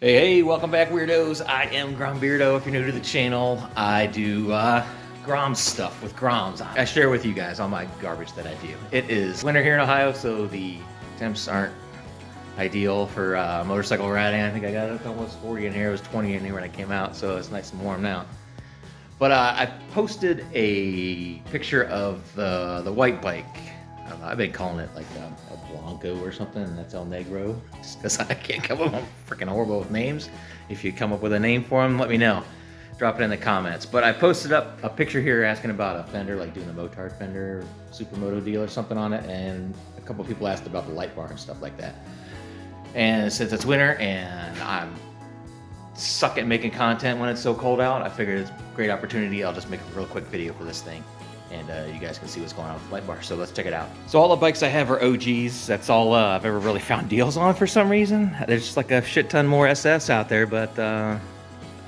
Hey, welcome back, weirdos. I am GromBeardo. If you're new to the channel, I do Grom stuff with Groms. I share with you guys all my garbage that I do. It is winter here in Ohio, so the temps aren't ideal for motorcycle riding. I think I got almost 40 in here. It was 20 in here when I came out, so it's nice and warm now. But I posted a picture of the white bike. I don't know, I've been calling it like a Blanco or something, and that's El Negro, because I can't come up with freaking horrible with names. If you come up with a name for them, let me know. Drop it in the comments. But I posted up a picture here asking about a fender, like doing a Motard fender, Supermoto deal or something on it, and a couple people asked about the light bar and stuff like that. And since it's winter and I'm suck at making content when it's so cold out, I figured it's a great opportunity. I'll just make a real quick video for this thing, and you guys can see what's going on with the light bar. So let's check it out. So all the bikes I have are OGs. That's all I've ever really found deals on for some reason. There's just like a shit ton more SFs out there, but I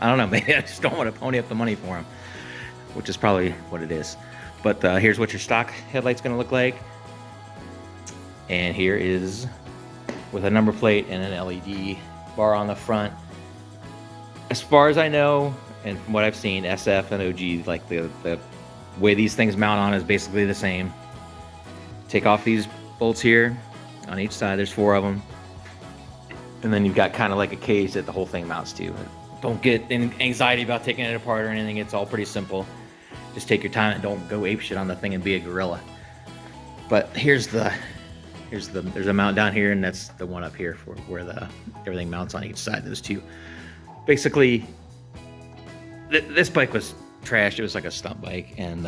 don't know, maybe I just don't want to pony up the money for them, which is probably what it is. But here's what your stock headlight's gonna look like. And here is with a number plate and an LED bar on the front. As far as I know, and from what I've seen, SF and OG, like the way these things mount on is basically the same. Take off these bolts here on each side. There's 4 of them. And then you've got kind of like a cage that the whole thing mounts to. Don't get any anxiety about taking it apart or anything. It's all pretty simple. Just take your time and don't go apeshit on the thing and be a gorilla. But there's a mount down here, and that's the one up here for where everything mounts on each side. Those two. Basically, this bike was trashed. It was like a stunt bike, and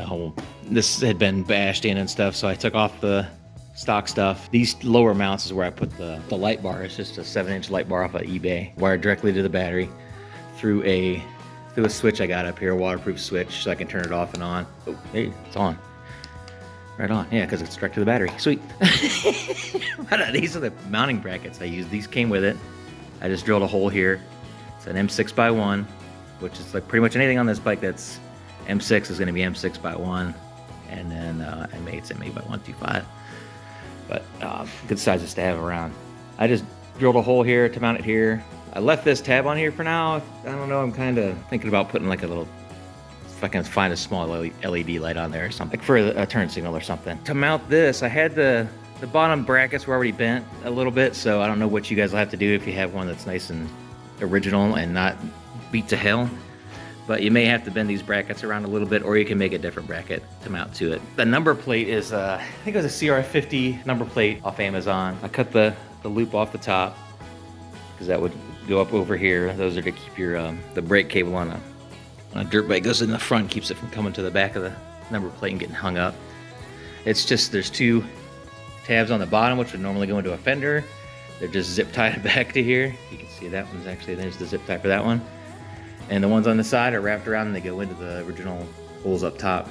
this had been bashed in and stuff, so I took off the stock stuff. These lower mounts is where I put the light bar. It's just a 7-inch light bar off of eBay, wired directly to the battery through a switch I got up here, a waterproof switch, so I can turn it off and on. Oh, hey, it's on. Right on. Yeah, because it's direct to the battery. Sweet. These are the mounting brackets I used. These came with it. I just drilled a hole here. It's an M6x1, which is like pretty much anything on this bike that's M6 is going to be M6x1, and then M8's M8x125. But good sizes to have around. I just drilled a hole here to mount it here. I left this tab on here for now. I don't know, I'm kind of thinking about putting like a little, if I can find a small LED light on there or something, like for a turn signal or something. To mount this, I had the bottom brackets were already bent a little bit, so I don't know what you guys will have to do if you have one that's nice and original and not beat to hell. But you may have to bend these brackets around a little bit, or you can make a different bracket to mount to it. The number plate is, I think it was a CR50 number plate off Amazon. I cut the loop off the top, because that would go up over here. Those are to keep your the brake cable on a dirt bike. Goes in the front, keeps it from coming to the back of the number plate and getting hung up. It's just, there's 2 tabs on the bottom, which would normally go into a fender. They're just zip tied back to here. You can see that one's actually, there's the zip tie for that one. And the ones on the side are wrapped around and they go into the original holes up top.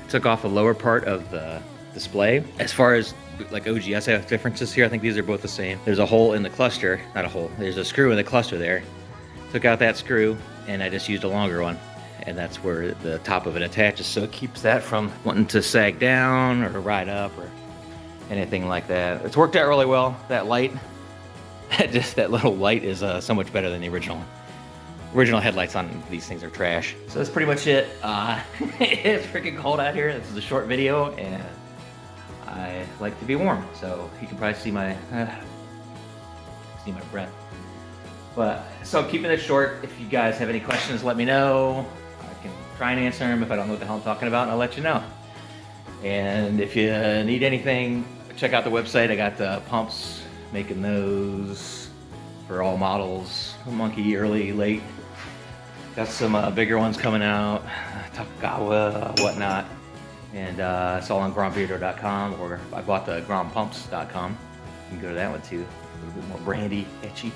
Took off the lower part of the display. As far as like OGS have differences here, I think these are both the same. There's a hole in the cluster, not a hole, there's a screw in the cluster there. Took out that screw and I just used a longer one. And that's where the top of it attaches, so it keeps that from wanting to sag down or ride up or anything like that. It's worked out really well. That light, that little light is so much better than the original headlights on these things are trash. So that's pretty much it. It's freaking cold out here. This is a short video, and I like to be warm, so you can probably see my breath. But so I'm keeping it short. If you guys have any questions, let me know. I can try and answer them. If I don't know what the hell I'm talking about, I'll let you know. And if you need anything, check out the website. I got the pumps, making those for all models, monkey, early, late. Got some bigger ones coming out, Takagawa, whatnot. And it's all on GromBeardo.com, or I bought the GromPumps.com. You can go to that one too. A little bit more brandy, etchy.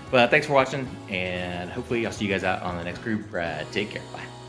But thanks for watching, and hopefully I'll see you guys out on the next group ride. Take care, bye.